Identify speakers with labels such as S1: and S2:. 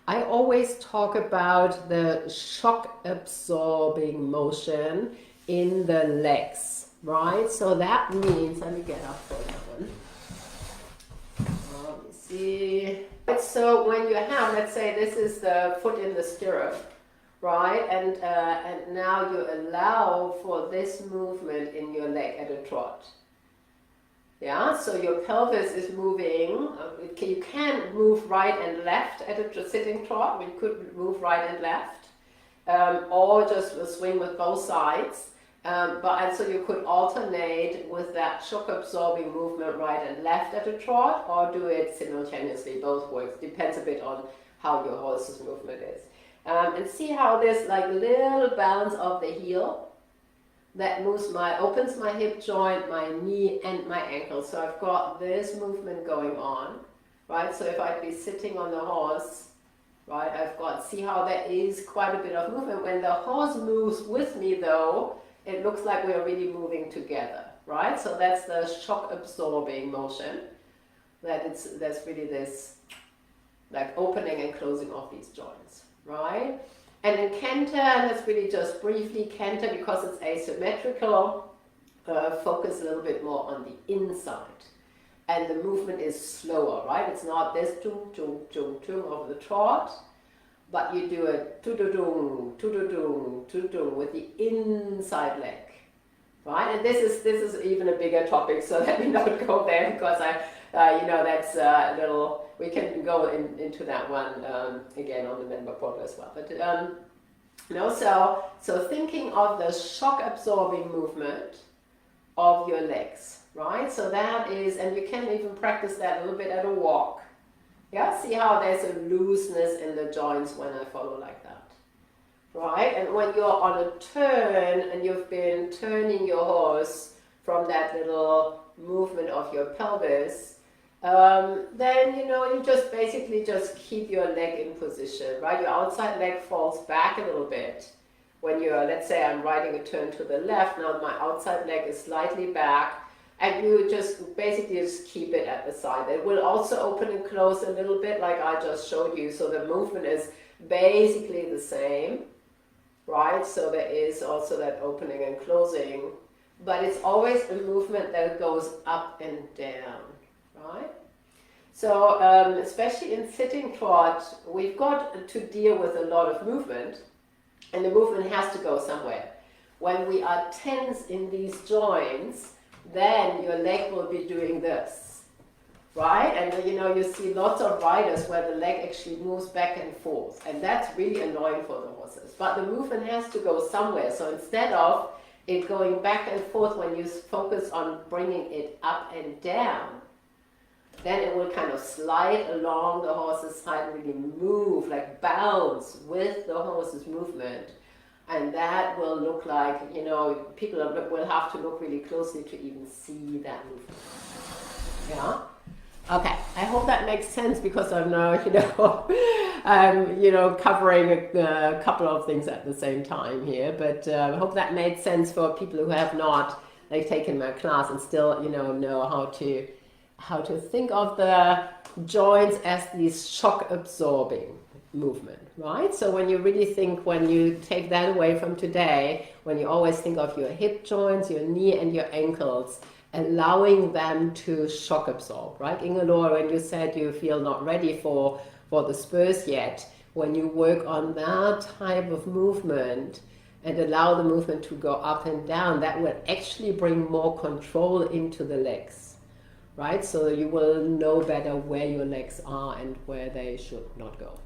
S1: I always talk about the shock absorbing motion in the legs, right? So that means, let me get up for that one. Let me see. So when you have, let's say this is the foot in the stirrup, right? And now you allow for this movement in your leg at a trot. Yeah, so your pelvis is moving. You can move right and left at a sitting trot. You could move right and left, or just swing with both sides. And so you could alternate with that shock absorbing movement right and left at a trot, or do it simultaneously. Both works. Depends a bit on how your horse's movement is. And see how this like little bounce of the heel that moves opens my hip joint, my knee, and my ankle. So I've got this movement going on, right? So if I'd be sitting on the horse, right, I've got, see how there is quite a bit of movement. When the horse moves with me though, it looks like we're really moving together, right? So that's the shock absorbing motion. That's really this like opening and closing of these joints, right? And in Canter, let's really just briefly, Canter, because it's asymmetrical, focus a little bit more on the inside. And the movement is slower, right? It's not this tung, tung, tung, tung of the trot, but you do a tu-du-dung, tu-du-dung, tu-du-dung with the inside leg, right? And this is even a bigger topic, so let me not go there because that's a little. We can go into that one again on the member portal as well. But so thinking of the shock absorbing movement of your legs, right? So that is, and you can even practice that a little bit at a walk. Yeah, see how there's a looseness in the joints when I follow like that, right? And when you're on a turn and you've been turning your horse from that little movement of your pelvis, then you just basically just keep your leg in position, right? Your outside leg falls back a little bit. When you're, let's say I'm riding a turn to the left, now my outside leg is slightly back, and you just basically just keep it at the side. It will also open and close a little bit like I just showed you, so the movement is basically the same, right? So there is also that opening and closing, but it's always a movement that goes up and down. Right? So especially in sitting trot, we've got to deal with a lot of movement, and the movement has to go somewhere. When we are tense in these joints, then your leg will be doing this, right? And you see lots of riders where the leg actually moves back and forth, and that's really annoying for the horses. But the movement has to go somewhere, so instead of it going back and forth, when you focus on bringing it up and down, then it will kind of slide along the horse's side and really move, like bounce with the horse's movement. And that will look like, people will have to look really closely to even see that movement. Yeah? Okay, I hope that makes sense because I'm now, covering a couple of things at the same time here. But I hope that made sense for people who have not taken my class and still, know how to think of the joints as these shock absorbing movement, right? So when you really think, when you take that away from today, when you always think of your hip joints, your knee and your ankles, allowing them to shock absorb, right? Ingelor, when you said you feel not ready for the spurs yet, when you work on that type of movement and allow the movement to go up and down, that will actually bring more control into the legs. Right, so you will know better where your legs are and where they should not go.